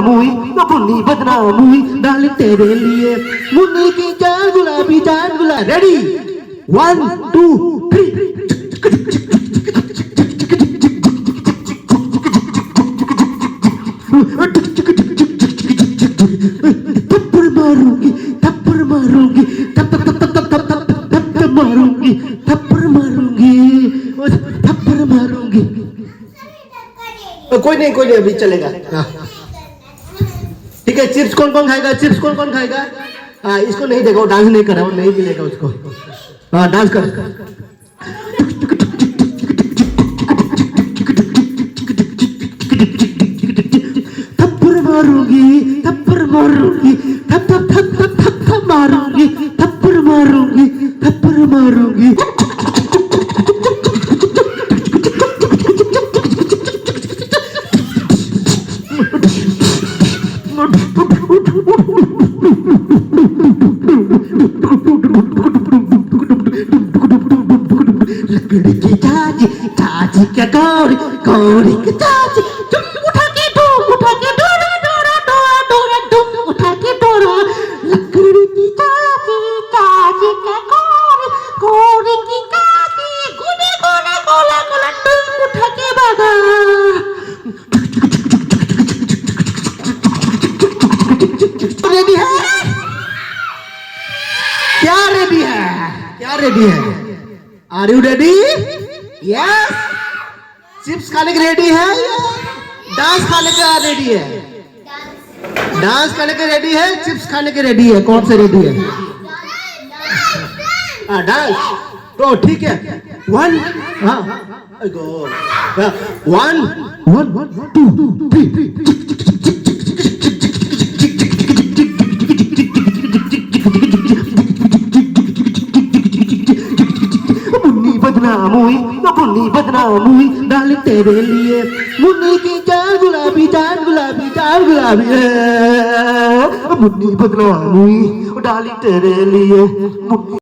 बदनाम हुई तो मुन्नी बदनाम हुई डाल तेरे लिए मुन्नी की चार गुलाबी रेडी 1 2 3 थप्पड़ मारूंगी थप्पड़ मारूंगी थप्पड़ मारूंगी थप्पड़ मारूंगी थप्पड़ मारूंगी। कोई नहीं अभी चलेगा। ठीक है, चिप्स कौन कौन खाएगा? चिप्स कौन कौन खाएगा? हाँ, इसको नहीं देगा, वो डांस नहीं कर रहा, वो नहीं मिलेगा उसको। हाँ, डांस कर। थप्पड़ मारूंगी थप्पड़ मारूंगी थप थप थप थप थप थप मारूंगी थप्पड़ मारूंगी थप्पड़ मारूंगी। लकड़ी की चाची चाची क्या कौड़ी कौड़ी की चाची तुम उठा के डोरा डोरा डोरा डोरा तुम उठा के डोरा। लकड़ी की चाची चाची क्या कौड़ी कौड़ी की चाची गुने गोला गोला गोला तुम उठा के भागा। रेडी है? क्या रेडी है? क्या रेडी है? Are you ready? Yes. Chips खाने के रेडी है? डांस खाने का रेडी है? डांस खाने के रेडी है? चिप्स खाने के रेडी है? कौन से रेडी है? डांस तो ठीक है। 1 हाँ 1 2 3 बदनाम हुई तो मुन्नी बदनाम हुई डाल तेरे लिए मुन्नी की चार गुलाबी मुन्नी बदनाम हुई डाली तेरे लिए।